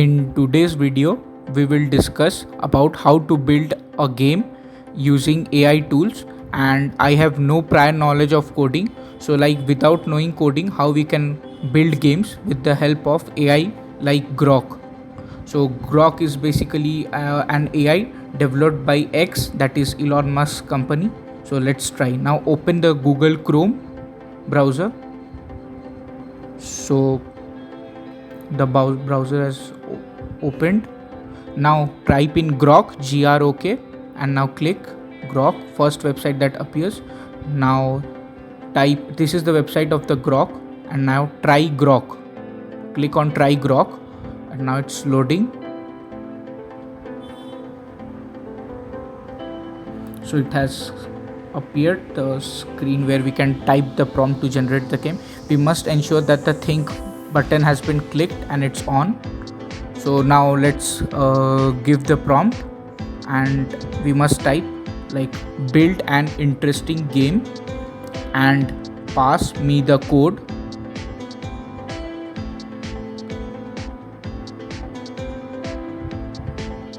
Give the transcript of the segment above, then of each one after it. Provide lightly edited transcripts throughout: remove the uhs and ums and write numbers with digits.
In today's video, we will discuss about how to build a game using AI tools, and I have no prior knowledge of coding. So without knowing coding, how we can build games with the help of AI like Grok. So Grok is basically an AI developed by X, that is Elon Musk's company. So let's try. Now open the Google Chrome browser. So the browser has opened. Now type in Grok, Grok, and now click Grok, first website that appears. Now type, this is the website of the Grok, and now try Grok. Click on try Grok, and now it's loading. So it has appeared the screen where we can type the prompt to generate the game. We must ensure that the think button has been clicked and it's on. So now let's give the prompt, and we must type like build an interesting game and pass me the code.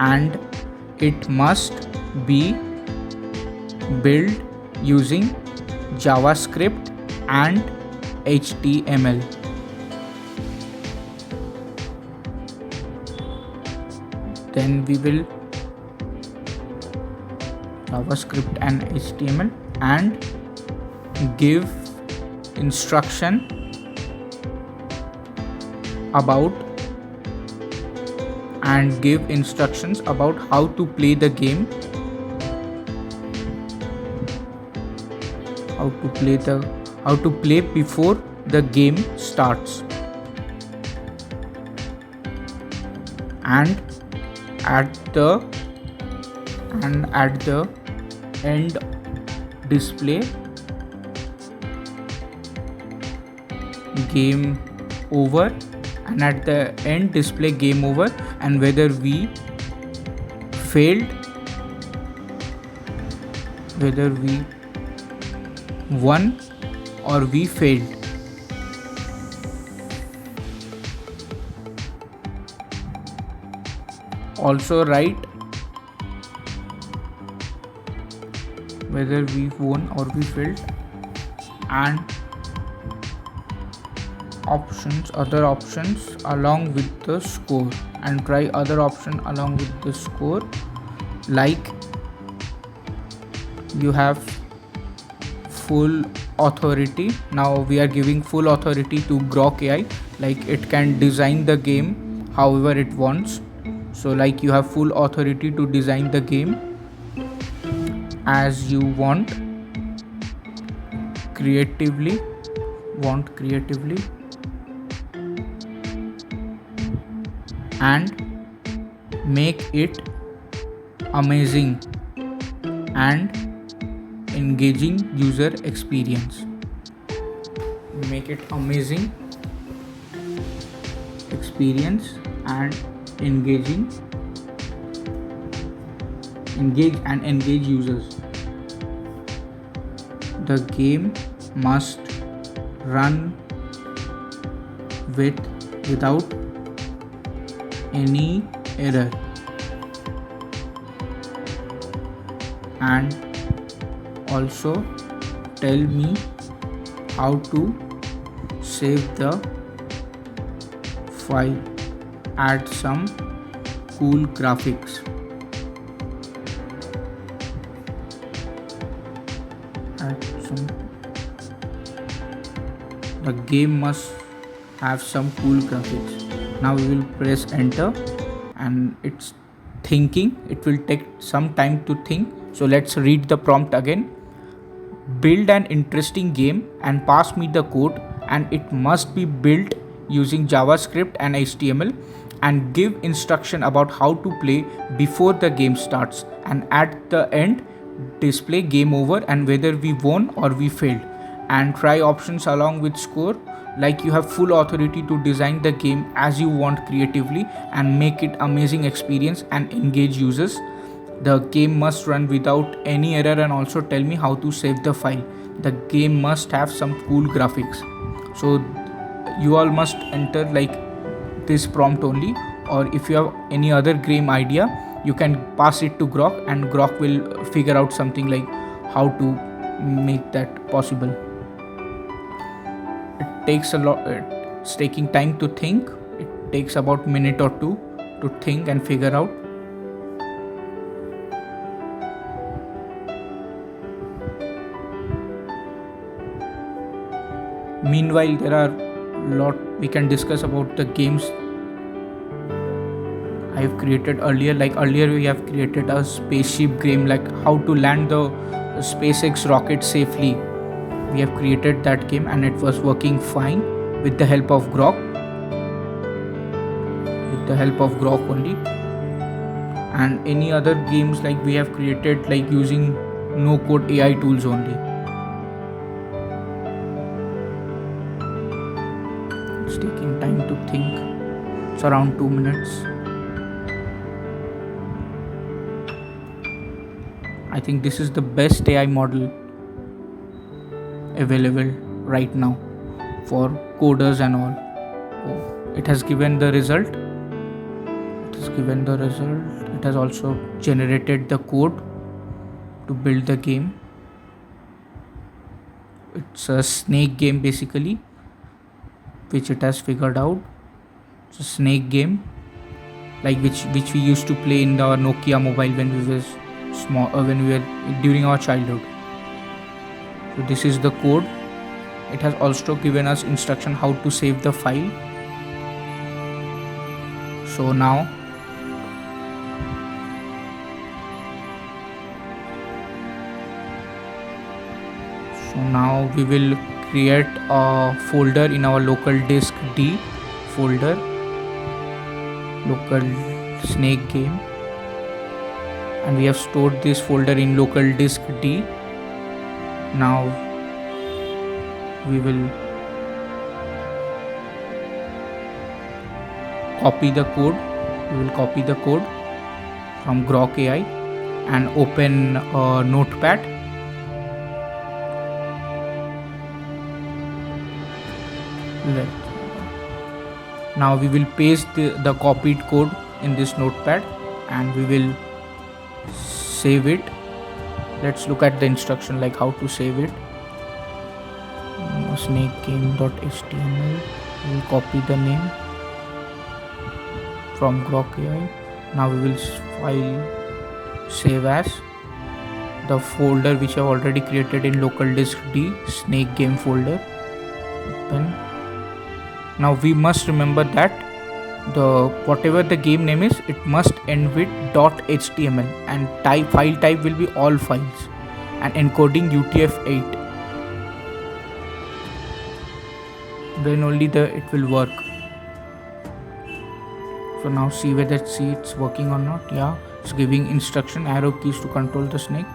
And it must be built using JavaScript and HTML. Then we will JavaScript and HTML and give instruction about instructions about how to play the game, how to play before the game starts, and at the end display game over, and at the end display game over, and whether we failed, whether we won or we failed. Also write whether we won or we failed, and other options along with the score, and try other option along with the score. Like you have full authority. Now we are giving full authority to Grok AI, like it can design the game however it wants. So like you have full authority to design the game as you want creatively, and make it amazing and engaging user experience. Make it amazing experience and engage users. The game must run without any error, and also tell me how to save the file. Add some cool graphics. The game must have some cool graphics. Now we will press enter, and it's thinking. It will take some time to think. So let's read the prompt again. Build an interesting game and pass me the code, and it must be built using JavaScript and HTML, and give instruction about how to play before the game starts, and at the end display game over, and whether we won or we failed, and try options along with score. Like you have full authority to design the game as you want creatively, and make it amazing experience and engage users. The game must run without any error, and also tell me how to save the file. The game must have some cool graphics. So you all must enter like this prompt only. or if you have any other game idea, you can pass it to Grok, and Grok will figure out something like how to make that possible. It takes a lot, it's taking time to think. It takes about minute or two to think and figure out. Meanwhile, there are lot we can discuss about the games I have created earlier. Like earlier, we have created a spaceship game, like how to land the SpaceX rocket safely. We have created that game and it was working fine with the help of Grok. With the help of Grok only. And any other games like we have created like using no code AI tools only. It's taking time to think. It's around 2 minutes. I think this is the best AI model available right now for coders and all. Oh, it has given the result. It has given the result. It has also generated the code to build the game. It's a snake game basically, which it has figured out. It's a snake game, like which we used to play in our Nokia mobile when we were small, when we were during our childhood. So this is the code. It has also given us instruction how to save the file. So now we will create a folder in our local disk D folder, local snake game, and we have stored this folder in local disk D. Now we will copy the code. We will copy the code from Grok AI and open a notepad. Now we will paste the copied code in this notepad and we will save it. Let's look at the instruction like how to save it. Snakegame.html. We will copy the name from Grok AI. Now we will file save as the folder which I have already created in local disk D, snake game folder. Open. Now we must remember that the whatever the game name is, it must end with .html and file type will be all files and encoding UTF-8. Then only it will work. So now see whether it's working or not. Yeah, it's giving instruction, arrow keys to control the snake.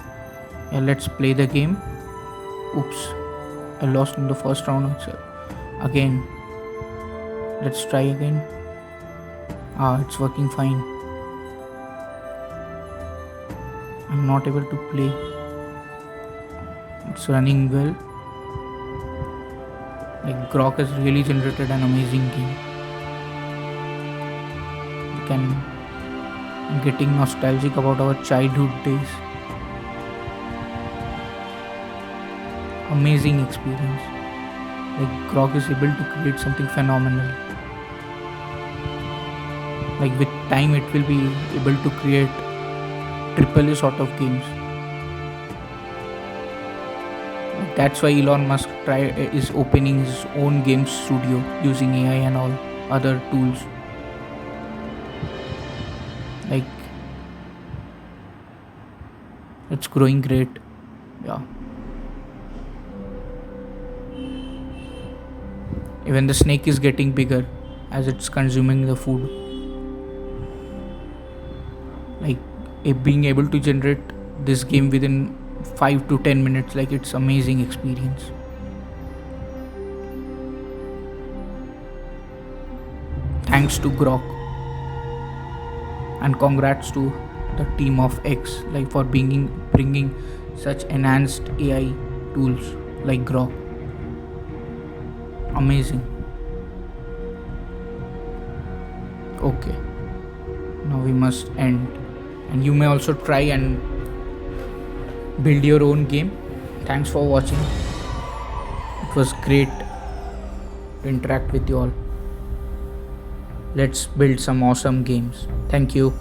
Yeah, let's play the game. Oops, I lost in the first round itself. Again, let's try again. It's working fine. I'm not able to play. It's running well. Like Grok has really generated an amazing game. I'm getting nostalgic about our childhood days. Amazing experience. Like Grok is able to create something phenomenal. Like with time it will be able to create AAA sort of games. That's why Elon Musk is opening his own game studio using AI and all other tools. Like it's growing great. Yeah. Even the snake is getting bigger as it's consuming the food. Like being able to generate this game within 5 to 10 minutes, like it's amazing experience. Thanks to Grok, and congrats to the team of X, like for bringing such enhanced AI tools like Grok. Amazing. Okay. Now we must end, and you may also try and build your own game. Thanks for watching. It was great to interact with you all. Let's build some awesome games. Thank you.